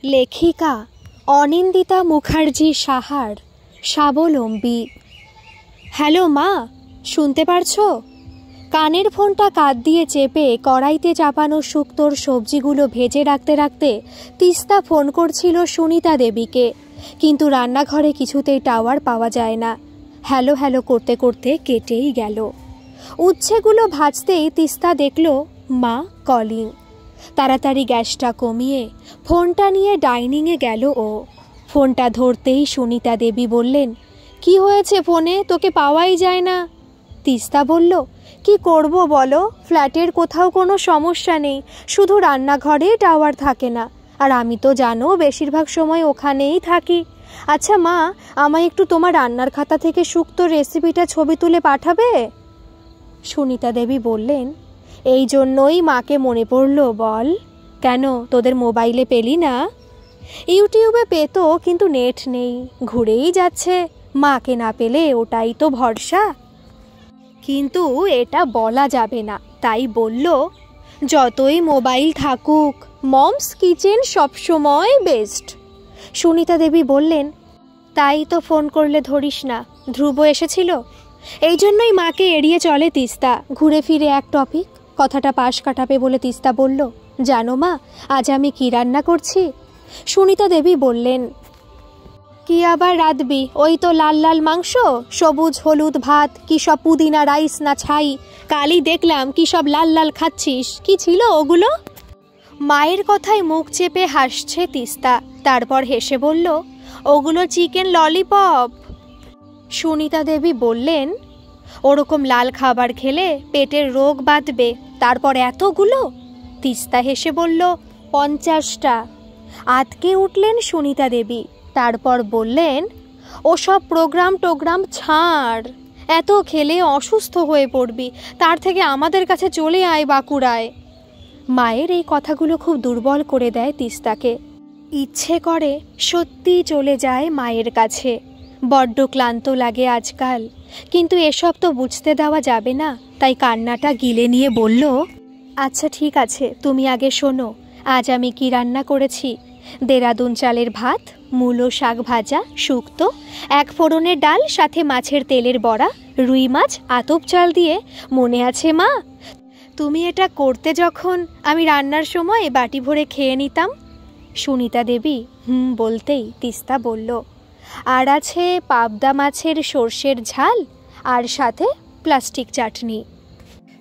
লেখিকা অনিন্দিতা মুখার্জি সাহার স্বাবলম্বী। হ্যালো মা, শুনতে পারছো? কানের ফোনটা কাঁধ দিয়ে চেপে কড়াইতে চাপানো শুক্তোর সবজিগুলো ভেজে রাখতে রাখতে তিস্তা ফোন করছিল সুনিতা দেবীকে, কিন্তু রান্নাঘরে কিছুতেই টাওয়ার পাওয়া যায় না। হ্যালো হ্যালো করতে করতে কেটেই গেল। উচ্ছেগুলো ভাজতেই তিস্তা দেখল মা কলিং। তাড়াতাড়ি গ্যাসটা কমিয়ে ফোনটা নিয়ে ডাইনিংয়ে গেল ও। ফোনটা ধরতেই সুনিতা দেবী বললেন, কি হয়েছে ফোনে? তোকে পাওয়াই যায় না। তিস্তা বলল, কি করব বলো, ফ্ল্যাটের কোথাও কোনো সমস্যা নেই, শুধু রান্নাঘরে টাওয়ার থাকে না, আর আমি তো জানো বেশিরভাগ সময় ওখানেই থাকি। আচ্ছা মা, আমায় একটু তোমার রান্নার খাতা থেকে শুক্তো রেসিপিটা ছবি তুলে পাঠাবে? সুনিতা দেবী বললেন, এই জন্যই মাকে মনে পড়ল বল। কেন, তোদের মোবাইলে পেলি না? ইউটিউবে পেতো, কিন্তু নেট নেই, ঘুরেই যাচ্ছে। মাকে না পেলে ওটাই তো ভরসা। কিন্তু এটা বলা যাবে না, তাই বলল, যতই মোবাইল থাকুক মমস কিচেন সবসময় বেস্ট। সুনিতা দেবী বললেন, তাই তো ফোন করলে ধরিস না। ধ্রুব এসেছিল, এই জন্যই মাকে এড়িয়ে চলে তিস্তা। ঘুরে ফিরে এক টপিক, কথাটা পাশ কাটাবে বলে তিস্তা বলল, জানো মা আজ আমি কি রান্না করছি? সুনিতা দেবী বললেন, কি আবার রাঁধবি? ওই তো লাল লাল মাংস, সবুজ হলুদ ভাত, কি সব পুদিনা রাইস না ছাই? কালই দেখলাম কি সব লাল লাল খাচ্ছিস, কি ছিল ওগুলো? মায়ের কথায় মুখ চেপে হাসছে তিস্তা, তারপর হেসে বলল, ওগুলো চিকেন ললিপপ। সুনিতা দেবী বললেন, ওরকম লাল খাবার খেলে পেটের রোগ বাঁধবে, তারপর এতগুলো? তিস্তা হেসে বলল, 50টা। আতকে উঠলেন সুনিতা দেবী, তারপর বললেন, ওসব টোগ্রাম ছাড়, এত খেলে অসুস্থ হয়ে পড়বি, তার থেকে আমাদের কাছে চলে আয় বাঁকুড়ায়। মায়ের এই কথাগুলো খুব দুর্বল করে দেয় তিস্তাকে। ইচ্ছে করে সত্যি চলে যায় মায়ের কাছে। বড্ড ক্লান্ত লাগে আজকাল, কিন্তু এসব তো বুঝতে দেওয়া যাবে না, তাই কান্নাটা গিলে নিয়ে বলল, আচ্ছা ঠিক আছে, তুমি আগে শোনো আজ আমি কি রান্না করেছি। দেরাদুন চালের ভাত, মূলো শাক ভাজা, শুক্তো, 1 ফোড়নের ডাল, সাথে মাছের তেলের বড়া, রুই মাছ আতপ চাল দিয়ে। মনে আছে মা, তুমি এটা করতে যখন আমি রান্নার সময় বাটি ভরে খেয়ে নিতাম? সুনিতা দেবী বলতেই তিস্তা বলল, আর আছে পাবদা মাছের সর্ষের ঝাল, আর সাথে প্লাস্টিক চাটনি।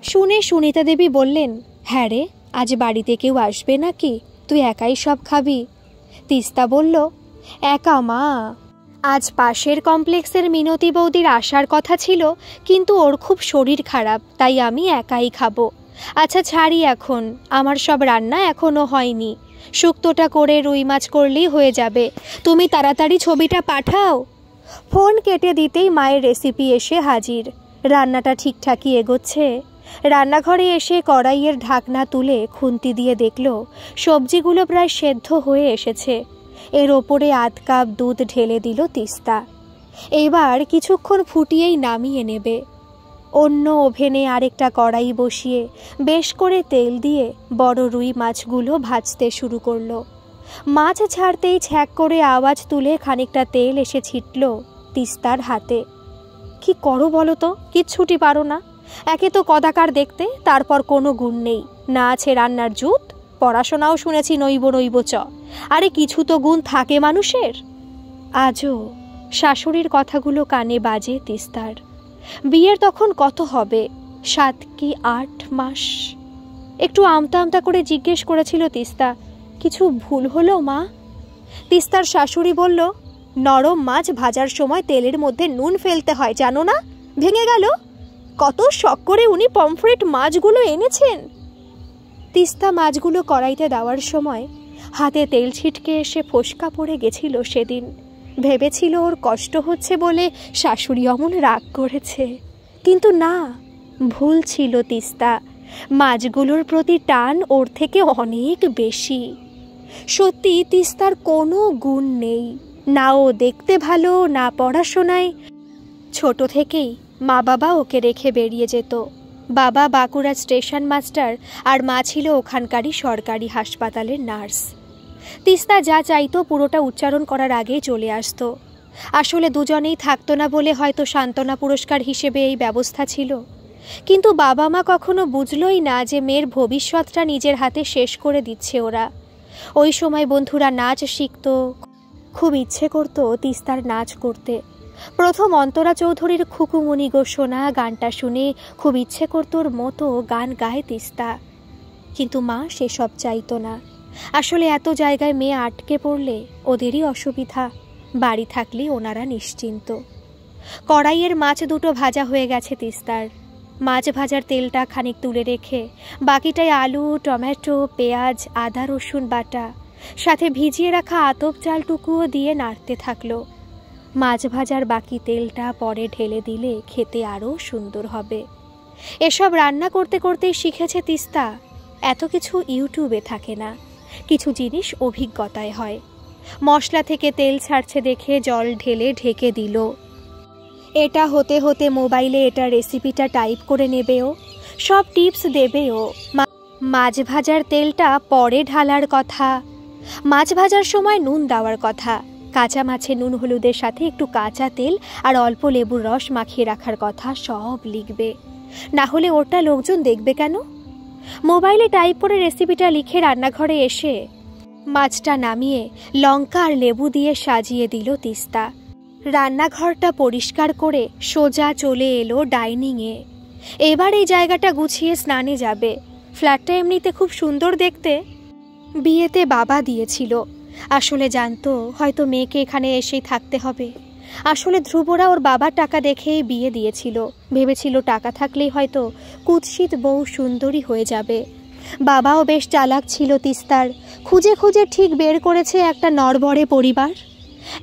শুনে সুনিতা দেবী বললেন, হ্যাঁ রে, আজ বাড়িতে কেউ আসবে নাকি? তুই একাই সব খাবি? তিস্তা বলল, একা মা, আজ পাশের কমপ্লেক্সের মিনতি বৌদির আসার কথা ছিল, কিন্তু ওর খুব শরীর খারাপ, তাই আমি একাই খাবো। আচ্ছা ছাড়ি এখন, আমার সব রান্না এখনও হয়নি, শুক্তোটা করে রুই মাছ করলেই হয়ে যাবে। তুমি তাড়াতাড়ি ছবিটা পাঠাও। ফোন কেটে দিতেই মায়ের রেসিপি এসে হাজির। রান্নাটা ঠিকঠাকই এগোচ্ছে। রান্নাঘরে এসে কড়াইয়ের ঢাকনা তুলে খুন্তি দিয়ে দেখল সবজিগুলো প্রায় সেদ্ধ হয়ে এসেছে। এর ওপরে আধ কাপ দুধ ঢেলে দিল তিস্তা। এবার কিছুক্ষণ ফুটিয়েই নামিয়ে নেবে। অন্য ওভেনে আরেকটা কড়াই বসিয়ে বেশ করে তেল দিয়ে বড় রুই মাছগুলো ভাজতে শুরু করলো। মাছ ছাড়তেই ছ্যাঁক করে আওয়াজ তুলে খানিকটা তেল এসে ছিটল তিস্তার হাতে। কি করো বলো তো, কিচ্ছুটি পারো না। একে তো কদাকার দেখতে, তারপর কোনো গুণ নেই, না আছে রান্নার জুত, পড়াশোনাও শুনেছি নইব চ, আরে কিছু তো গুণ থাকে মানুষের। আজও শাশুড়ির কথাগুলো কানে বাজে তিস্তার। বিয়ের তখন কত হবে, 7 কি 8 মাস। একটু আমতা আমতা করে জিজ্ঞেস করেছিল তিস্তা, কিছু ভুল হলো মা? তিস্তার শাশুড়ি বলল, নরম মাছ ভাজার সময় তেলের মধ্যে নুন ফেলতে হয়, জানো না? ভেঙে গেল। কত শখ করে উনি পমফ্রেট মাছগুলো এনেছেন। তিস্তা মাছগুলো কড়াইতে দেওয়ার সময় হাতে তেল ছিটকে এসে ফোসকা পড়ে গেছিল সেদিন। ভেবেছিল ওর কষ্ট হচ্ছে বলে শাশুড়ি অমন রাগ করেছে, কিন্তু না, ভুল ছিল তিস্তা। মাছগুলোর প্রতি টান ওর থেকে অনেক বেশি। সত্যি তিস্তার কোনো গুণ নেই, না ও দেখতে ভালো, না পড়াশোনায়। ছোট থেকেই মা বাবা ওকে রেখে বেরিয়ে যেত। বাবা বাঁকুড়া স্টেশন মাস্টার, আর মা ছিল ওখানকারই সরকারি হাসপাতালের নার্স। তিস্তা যা চাইতো পুরোটা উচ্চারণ করার আগেই চলে আসতো। আসলে দুজনেই থাকতো না বলে হয়তো সান্ত্বনা পুরস্কার হিসেবে এই ব্যবস্থা ছিল। কিন্তু বাবা মা কখনো বুঝলই না যে মেয়ের ভবিষ্যৎটা নিজের হাতে শেষ করে দিচ্ছে ওরা। ওই সময় বন্ধুরা নাচ শিখত, খুব ইচ্ছে করতো তিস্তার নাচ করতে। প্রথম অন্তরা চৌধুরীর খুকুমনি গো শোনা গানটা শুনে খুব ইচ্ছে করতো ওর মতো গান গায় তিস্তা। কিন্তু মা সেসব চাইতো না। আসলে এত জায়গায় মেয়ে আটকে পড়লে ওদেরই অসুবিধা, বাড়ি থাকলে ওনারা নিশ্চিন্ত। কড়াইয়ের মাছ দুটো ভাজা হয়ে গেছে তিস্তার। মাছ ভাজার তেলটা খানিক তুলে রেখে বাকিটায় আলু, টমেটো, পেঁয়াজ, আদা রসুন বাটা, সাথে ভিজিয়ে রাখা আতপ চালটুকুও দিয়ে নাড়তে থাকলো। মাছ ভাজার বাকি তেলটা পরে ঢেলে দিলে খেতে আরও সুন্দর হবে। এসব রান্না করতে করতেই শিখেছে তিস্তা। এত কিছু ইউটিউবে থাকে না, কিছু জিনিস অভিজ্ঞতায় হয়। মশলা থেকে তেল ছাড়ছে দেখে জল ঢেলে ঢেকে দিল। এটা হতে হতে মোবাইলে এটা রেসিপিটা টাইপ করে নেবেও, সব টিপস দেবেও। মাছ ভাজার তেলটা পরে ঢালার কথা, মাছ ভাজার সময় নুন দেওয়ার কথা, কাঁচা মাছে নুন হলুদের সাথে একটু কাঁচা তেল আর অল্প লেবুর রস মাখিয়ে রাখার কথা সব লিখবে। না হলে ওটা লোকজন দেখবে কেন? মোবাইলে টাইপ করে রেসিপিটা লিখে রান্নাঘরে এসে মাছটা নামিয়ে লঙ্কা আর লেবু দিয়ে সাজিয়ে দিল তিস্তা। রান্নাঘরটা পরিষ্কার করে সোজা চলে এলো ডাইনিংয়ে। এবার এই জায়গাটা গুছিয়ে স্নানে যাবে। ফ্ল্যাটটা এমনিতে খুব সুন্দর দেখতে, বিয়েতে বাবা দিয়েছিল। আসলে জানতো হয়তো মেয়েকে এখানে এসেই থাকতে হবে। আসলে ধ্রুবরা ওর বাবার টাকা দেখেই বিয়ে দিয়েছিল, ভেবেছিল টাকা থাকলেই হয়তো কুৎসিত বউ সুন্দরী হয়ে যাবে। বাবাও বেশ চালাক ছিল তিস্তার, খুঁজে খুঁজে ঠিক বের করেছে একটা নড়বড়ে পরিবার।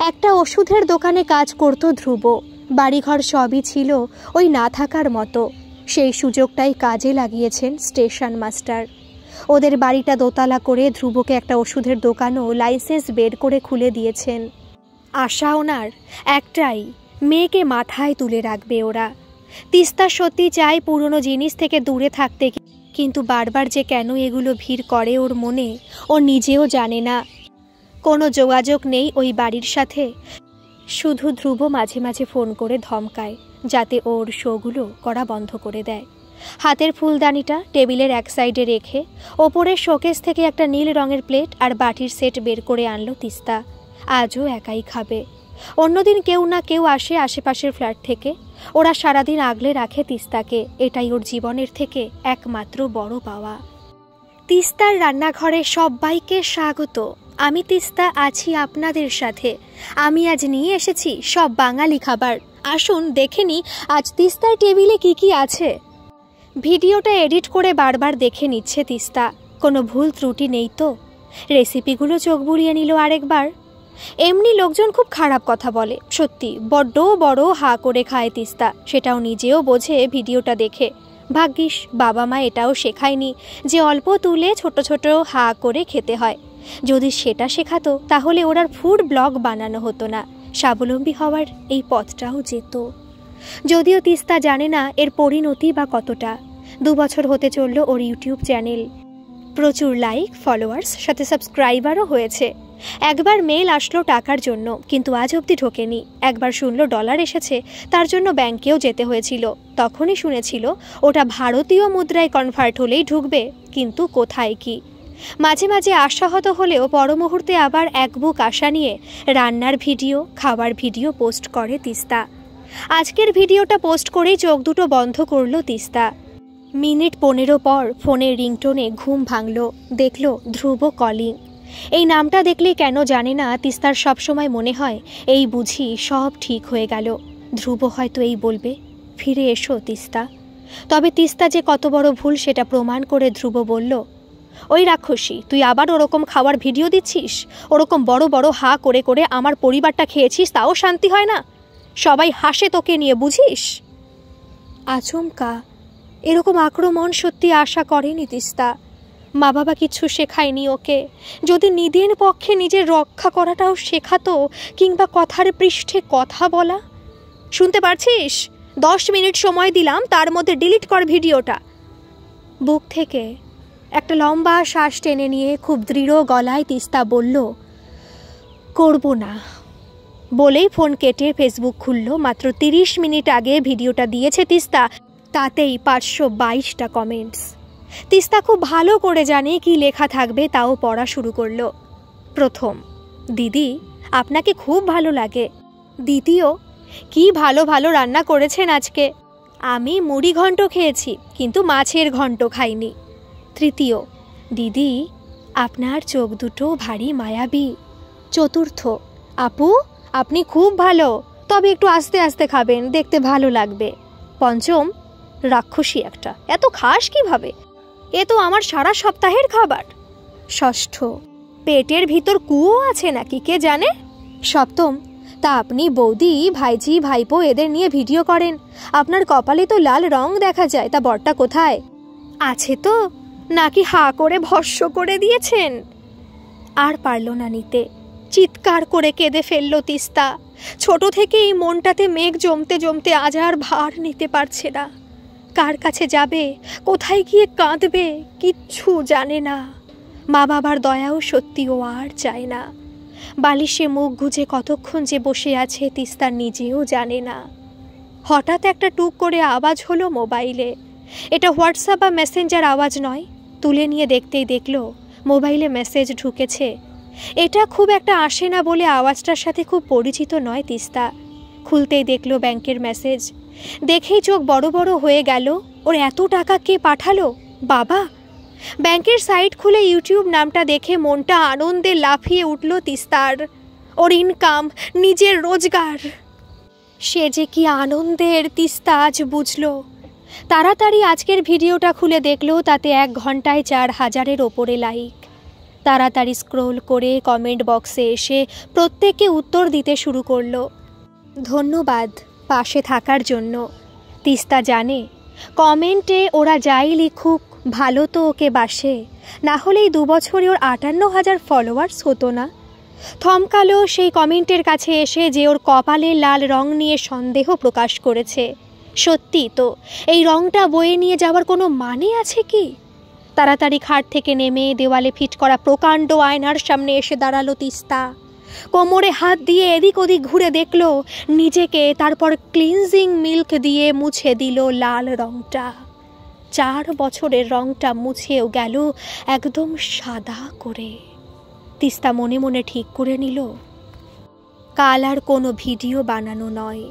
একটা ওষুধের দোকানে কাজ করত ধ্রুব, বাড়িঘর সবই ছিল ওই না থাকার মতো। সেই সুযোগটাই কাজে লাগিয়েছেন স্টেশন মাস্টার। ওদের বাড়িটা দোতলা করে ধ্রুবকে একটা ওষুধের দোকানও লাইসেন্স বের করে খুলে দিয়েছেন। আশা ওনার একটাই, মেয়েকে মাথায় তুলে রাখবে ওরা। তিস্তা সত্যি চায় পুরনো জিনিস থেকে দূরে থাকতে, কিন্তু বারবার যে কেন এগুলো ভিড় করে ওর মনে, ও নিজেও জানে না। কোনো যোগাযোগ নেই ওই বাড়ির সাথে, শুধু ধ্রুব মাঝে মাঝে ফোন করে ধমকায় যাতে ওর শোগুলো করা বন্ধ করে দেয়। হাতের ফুলদানিটা টেবিলের এক সাইডে রেখে ওপরের শোকেস থেকে একটা নীল রঙের প্লেট আর বাটির সেট বের করে আনলো তিস্তা। আজও একাই খাবে। অন্যদিন কেউ না কেউ আসে আশেপাশের ফ্ল্যাট থেকে। ওরা সারাদিন আগলে রাখে তিস্তাকে, এটাই ওর জীবনের থেকে একমাত্র বড় পাওয়া। তিস্তার রান্নাঘরে সবাইকে স্বাগত। আমি তিস্তা আছি আপনাদের সাথে। আমি আজ নিয়ে এসেছি সব বাঙালি খাবার। আসুন দেখে নি আজ তিস্তার টেবিলে কি কি আছে। ভিডিওটা এডিট করে বারবার দেখে নিচ্ছে তিস্তা, কোনো ভুল ত্রুটি নেই তো। রেসিপিগুলো চোখ বুলিয়ে নিল আরেকবার। এমনি লোকজন খুব খারাপ কথা বলে, সত্যি বড্ড বড় হা করে খায় তিস্তা, সেটাও নিজেও বোঝে ভিডিওটা দেখে। ভাগ্যিস বাবা মা এটাও শেখায়নি যে অল্প তুলে ছোট ছোট হা করে খেতে হয়। যদি সেটা শেখাতো তাহলে ওর আর ফুড ব্লগ বানানো হতো না, স্বাবলম্বী হওয়ার এই পথটাও যেত। যদিও তিস্তা জানে না এর পরিণতি বা কতটা। 2 বছর হতে চলল ওর ইউটিউব চ্যানেল, প্রচুর লাইক, ফলোয়ার্স, সাথে সাবস্ক্রাইবারও হয়েছে। একবার মেল আসলো টাকার জন্য, কিন্তু আজ অবধি ঢোকেনি। একবার শুনলো ডলার এসেছে, তার জন্য ব্যাংকেও যেতে হয়েছিল। তখনই শুনেছিল ওটা ভারতীয় মুদ্রায় কনভার্ট হলেই ঢুকবে, কিন্তু কোথায় কি। মাঝে মাঝে আশাহত হলেও পর মুহূর্তে আবার এক বুক আশা নিয়ে রান্নার ভিডিও, খাবার ভিডিও পোস্ট করে তিস্তা। আজকের ভিডিওটা পোস্ট করেই চোখ দুটো বন্ধ করলো তিস্তা। মিনিট 15 পর ফোনের রিংটোনে ঘুম ভাঙল। দেখল ধ্রুব কলিং। এই নামটা দেখলেই কেন জানে না তিস্তার সবসময় মনে হয় এই বুঝি সব ঠিক হয়ে গেল। ধ্রুব হয়তো এই বলবে, ফিরে এসো তিস্তা। তবে তিস্তা যে কত বড় ভুল সেটা প্রমাণ করে ধ্রুব বলল, ওই রাক্ষসী, তুই আবার ওরকম খাওয়ার ভিডিও দিচ্ছিস? ওরকম বড় বড় হা করে করে আমার পরিবারটা খেয়েছিস, তাও শান্তি হয় না? সবাই হাসে তোকে নিয়ে, বুঝিস? আচমকা এরকম আক্রমণ সত্যি আশা করেনি তিস্তা। মা বাবা কিছু শেখায়নি ওকে। যদি নিদেন পক্ষে নিজের রক্ষা করাটাও শেখাতো, কিংবা কথার পৃষ্ঠে কথা বলা। শুনতে পারছিস? 10 মিনিট সময় দিলাম, তার মধ্যে ডিলিট কর ভিডিওটা। বুক থেকে একটা লম্বা শ্বাস টেনে নিয়ে খুব দৃঢ় গলায় তিস্তা বলল, করব না। বলেই ফোন কেটে ফেসবুক খুলল। মাত্র 30 মিনিট আগে ভিডিওটা দিয়েছে তিস্তা, তাতেই 522টা কমেন্টস। তিস্তা খুব ভালো করে জানে কি লেখা থাকবে, তাও পড়া শুরু করলো। প্রথম, দিদি আপনাকে খুব ভালো লাগে। দ্বিতীয়, কি ভালো ভালো রান্না করেছেন আজকে। আমি মুড়ি ঘন্ট খেয়েছি, কিন্তু মাছের ঘন্ট খাইনি। তৃতীয়, দিদি আপনার চোখ দুটো ভারী মায়াবী। চতুর্থ, আপু আপনি খুব ভালো, তবে একটু আস্তে আস্তে খাবেন, দেখতে ভালো লাগবে। পঞ্চম, রাক্ষসী একটা, এত খাস কিভাবে, এ তো আমার সারা সপ্তাহের খাবার। ষষ্ঠ, পেটের ভিতর কুয়ো আছে নাকি কে জানে। সপ্তম, তা আপনি বৌদি ভাইজি ভাইপো এদের নিয়ে ভিডিও করেন, আপনার কপালে তো লাল রং দেখা যায়, তা বরটা কোথায় আছে তো, নাকি হা করে ভস্য করে দিয়েছেন। আর পারল না নিতে, চিৎকার করে কেঁদে ফেলল তিস্তা। ছোট থেকেই মনটাতে মেঘ জমতে জমতে আজ আর ভার নিতে পারছে না। কার কাছে যাবে, কোথায় গিয়ে কাঁদবে, কিচ্ছু জানে না। মা বাবার দয়াও সত্যিও আর চায় না। বালিশে মুখ গুজে কতক্ষণ যে বসে আছে তিস্তা নিজেও জানে না। হঠাৎ একটা টুক করে আওয়াজ হলো মোবাইলে। এটা হোয়াটসঅ্যাপ বা মেসেঞ্জার আওয়াজ নয়। তুলে নিয়ে দেখতেই দেখল মোবাইলে মেসেজ ঢুকেছে। এটা খুব একটা আসে না বলে আওয়াজটার সাথে খুব পরিচিত নয় তিস্তা। খুলতেই দেখল ব্যাংকের মেসেজ। দেখেই চোখ বড় বড় হয়ে গেল। ওর এত টাকা কে পাঠালো, বাবা? ব্যাংকের সাইট খুলে ইউটিউব নামটা দেখে মনটা আনন্দে লাফিয়ে উঠল তিস্তার। ওর ইনকাম, নিজের রোজগার, সে যে কি আনন্দের তিস্তা আজ বুঝল। তাড়াতাড়ি আজকের ভিডিওটা খুলে দেখল, তাতে 1 ঘন্টায় 4000-এর ওপরে লাইক। তাড়াতাড়ি স্ক্রোল করে কমেন্ট বক্সে এসে প্রত্যেককে উত্তর দিতে শুরু করলো। ধন্যবাদ পাশে থাকার জন্য। তিস্তা জানে কমেন্টে ওরা যাই লিখুক ভালো তো ওকে বাসে, না হলেই 2 বছরে ওর 58,000 ফলোয়ার্স হতো না। থমকালো সেই কমেন্টের কাছে এসে যে ওর কপালে লাল রং নিয়ে সন্দেহ প্রকাশ করেছে। সত্যি তো এই রংটা বয়ে নিয়ে যাওয়ার কোনো মানে আছে কি? তাড়াতাড়ি খাট থেকে নেমে দেওয়ালে ফিট করা প্রকাণ্ড আয়নার সামনে এসে দাঁড়ালো তিস্তা। কোমরে হাত দিয়ে এদিক ওদিক ঘুরে দেখল নিজেকে, তারপর ক্লিনজিং মিল্ক দিয়ে মুছে দিল লাল রংটা। 4 বছরের রংটা মুছেও গেল একদম সাদা করে। তিস্তা মনে মনে ঠিক করে নিল, কাল আর কোনো ভিডিও বানানো নয়।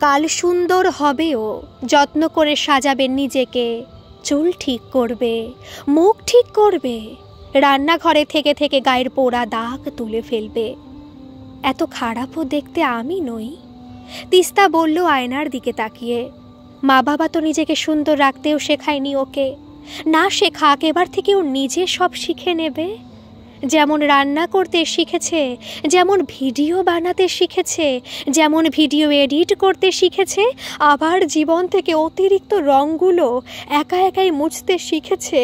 কাল সুন্দর হবেও, যত্ন করে সাজাবে নিজেকে, চুল ঠিক করবে, মুখ ঠিক করবে, রান্নাঘরে থেকে থেকে গায়ের পোড়া দাগ তুলে ফেলবে। এত খারাপও দেখতে আমি নই, তিস্তা বলল আয়নার দিকে তাকিয়ে। মা বাবা তো নিজেকে সুন্দর রাখতেও শেখায়নি ওকে। না শেখাক, এবার থেকে ও নিজে সব শিখে নেবে। যেমন রান্না করতে শিখেছে, যেমন ভিডিও বানাতে শিখেছে, যেমন ভিডিও এডিট করতে শিখেছে, আবার জীবন থেকে অতিরিক্ত রঙগুলো একা একাই মুছতে শিখেছে,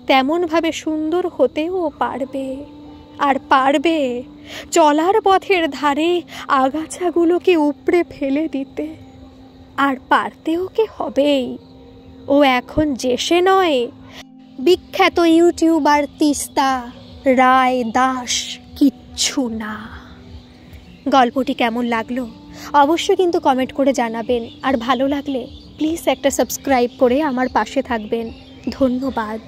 তেমনভাবে সুন্দর হতেও পারবে। আর পারবে চলার পথের ধারে আগাছাগুলোকে উপড়ে ফেলে দিতে। আর পারতে ওকে হবেই। ও এখন যে সে নয়, বিখ্যাত ইউটিউবার তিস্তা রায় দাস কিচ্ছু না। গল্পটি কেমন লাগলো অবশ্যই কিন্তু কমেন্ট করে জানাবেন। আর ভালো লাগলে প্লিজ একটা সাবস্ক্রাইব করে আমার পাশে থাকবেন। ধন্যবাদ।